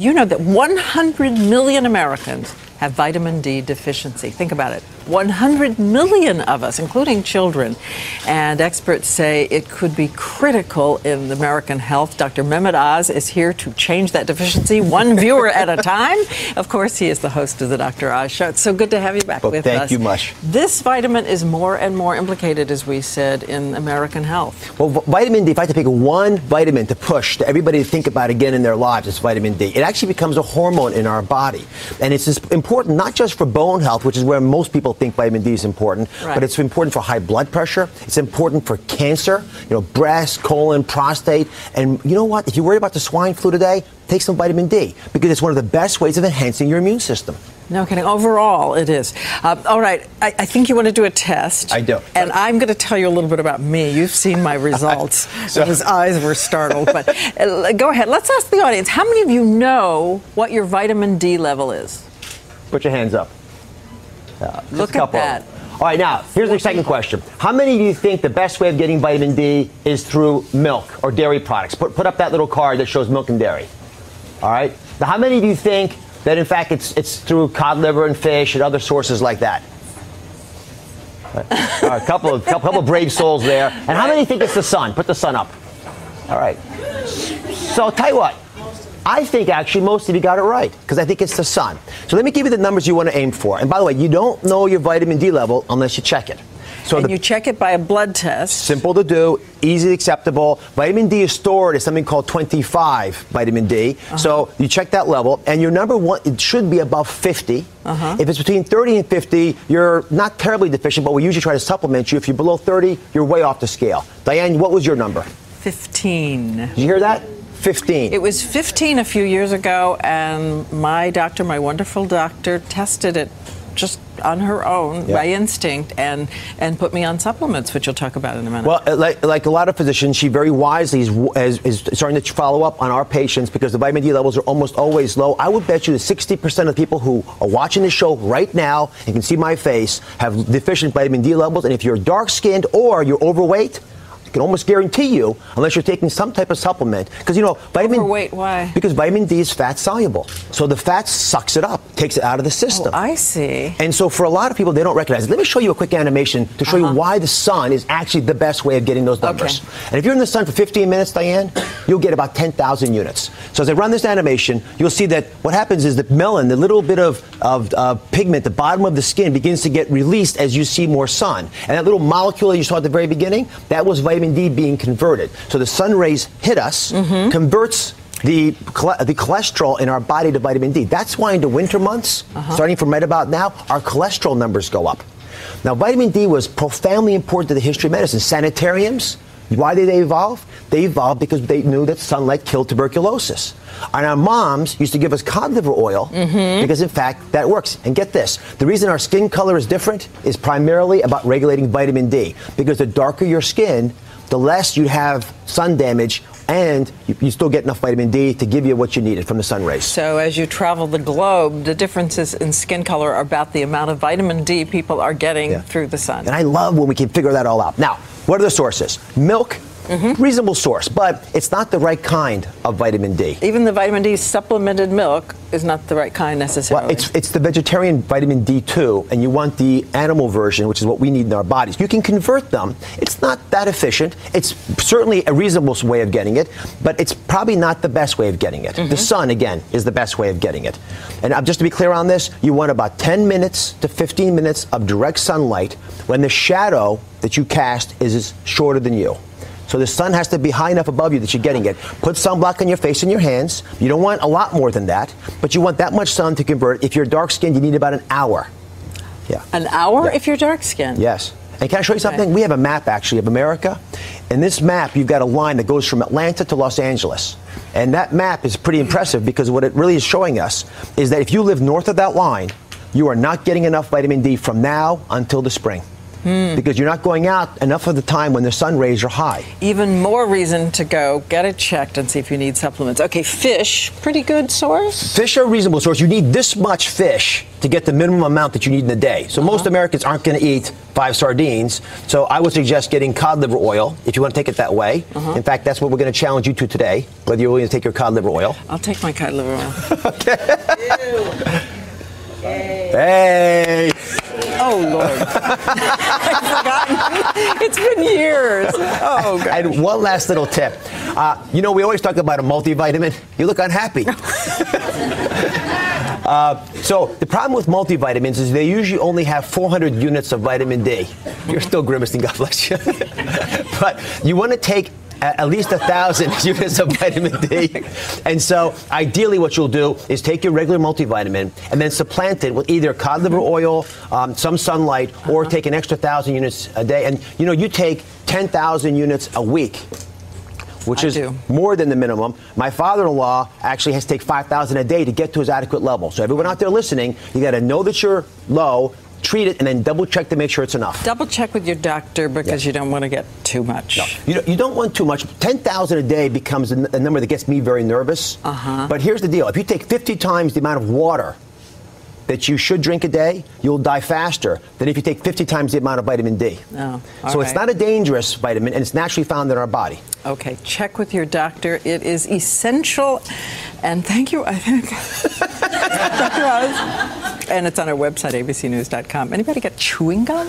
You know that 100 million Americans have vitamin D deficiency. Think about it. 100 million of us, including children. And experts say it could be critical in American health. Dr. Mehmet Oz is here to change that deficiency one viewer at a time. Of course, he is the host of the Dr. Oz Show. It's so good to have you back with us. Thank you much. This vitamin is more and more implicated, as we said, in American health. Well, vitamin D, if I had to pick one vitamin to push to everybody to think about again in their lives, it's vitamin D. It actually becomes a hormone in our body. And it's important not just for bone health, which is where most people think vitamin D is important, but it's important for high blood pressure. It's important for cancer, breast, colon, prostate. And you know what? If you're worried about the swine flu today, take some vitamin D because it's one of the best ways of enhancing your immune system. No kidding. Overall, it is. All right. I think you want to do a test. I do. And I'm going to tell you a little bit about me. You've seen my results. His eyes were startled. But go ahead. Let's ask the audience. How many of you know what your vitamin D level is? Put your hands up. Look at that. All right, now, here's the second question. How many do you think the best way of getting vitamin D is through milk or dairy products? Put up that little card that shows milk and dairy. All right? Now, how many do you think that, in fact, it's through cod liver and fish and other sources like that? All right, a couple of brave souls there. And how many think it's the sun? Put the sun up. All right. So I'll tell you what. I think actually most of you got it right because I think it's the sun. So let me give you the numbers you want to aim for. And by the way, you don't know your vitamin D level unless you check it. So you check it by a blood test. Simple to do, easily acceptable. Vitamin D is stored as something called 25 vitamin D. So you check that level, and your number one, it should be above 50. If it's between 30 and 50, you're not terribly deficient, but we usually try to supplement you. If you're below 30, you're way off the scale. Diane, what was your number? 15. Did you hear that? 15. It was 15 a few years ago, and my doctor, my wonderful doctor, tested it just on her own, by instinct, and put me on supplements, which you'll talk about in a minute. Well, like a lot of physicians, she very wisely is starting to follow up on our patients because the vitamin D levels are almost always low. I would bet you that 60% of the people who are watching this show right now, and can see my face, have deficient vitamin D levels. And if you're dark-skinned or you're overweight, I can almost guarantee you, unless you're taking some type of supplement, because vitamin. Overweight, why? Because vitamin D is fat soluble, so the fat sucks it up, takes it out of the system. Oh, I see. And so for a lot of people, they don't recognize it. Let me show you a quick animation to show you why the sun is actually the best way of getting those numbers. And if you're in the sun for 15 minutes, Diane, you'll get about 10,000 units. So as I run this animation, you'll see that what happens is that melanin, the little bit of pigment at the bottom of the skin, begins to get released as you see more sun. And that little molecule that you saw at the very beginning, that was vitamin D being converted. So the sun rays hit us, converts the cholesterol in our body to vitamin D. That's why in the winter months, starting from right about now, our cholesterol numbers go up. Now, vitamin D was profoundly important to the history of medicine. Sanitariums, why did they evolve? They evolved because they knew that sunlight killed tuberculosis. And our moms used to give us cod liver oil because, in fact, that works. And get this, the reason our skin color is different is primarily about regulating vitamin D. Because the darker your skin, the less you have sun damage, and you still get enough vitamin D to give you what you needed from the sun rays. So as you travel the globe, the differences in skin color are about the amount of vitamin D people are getting through the sun. And I love when we can figure that all out. Now, what are the sources? Milk. Reasonable source, but it's not the right kind of vitamin D. Even the vitamin D supplemented milk is not the right kind necessarily. Well, it's the vegetarian vitamin D2, and you want the animal version, which is what we need in our bodies. You can convert them. It's not that efficient. It's certainly a reasonable way of getting it, but it's probably not the best way of getting it. The sun, again, is the best way of getting it. And just to be clear on this, you want about 10 minutes to 15 minutes of direct sunlight when the shadow that you cast is shorter than you. So the sun has to be high enough above you that you're getting it. Put sunblock on your face and your hands. You don't want a lot more than that, but you want that much sun to convert. If you're dark-skinned, you need about an hour. An hour if you're dark-skinned? Yes. And can I show you something? We have a map, actually, of America. In this map, you've got a line that goes from Atlanta to Los Angeles. And that map is pretty impressive because what it really is showing us is that if you live north of that line, you are not getting enough vitamin D from now until the spring. because you're not going out enough of the time when the sun rays are high. Even more reason to go get it checked and see if you need supplements. Okay, fish, pretty good source? Fish are a reasonable source. You need this much fish to get the minimum amount that you need in a day. So most Americans aren't going to eat 5 sardines. So I would suggest getting cod liver oil if you want to take it that way. In fact, that's what we're going to challenge you to today, whether you're willing to take your cod liver oil. I'll take my cod liver oil. Hey! Oh, Lord. I've forgotten. It's been years. Oh, God. And one last little tip. You know, we always talk about a multivitamin. You look unhappy. So the problem with multivitamins is they usually only have 400 units of vitamin D. You're still grimacing, God bless you. But you want to take at least 1,000 units of vitamin D. And so ideally what you'll do is take your regular multivitamin and then supplant it with either cod liver oil, some sunlight, or take an extra 1,000 units a day. And you know, you take 10,000 units a week, which is more than the minimum. My father-in-law actually has to take 5,000 a day to get to his adequate level. So everyone out there listening, you got to know that you're low, treat it, and then double check to make sure it's enough. Double check with your doctor because you don't want to get too much. No, you don't want too much. 10,000 a day becomes a number that gets me very nervous. But here's the deal. If you take 50 times the amount of water that you should drink a day, you'll die faster than if you take 50 times the amount of vitamin D. So it's not a dangerous vitamin, and it's naturally found in our body. Okay, check with your doctor. It is essential. And thank you, I think. Dr. Oz. And it's on our website, abcnews.com. Anybody got chewing gum?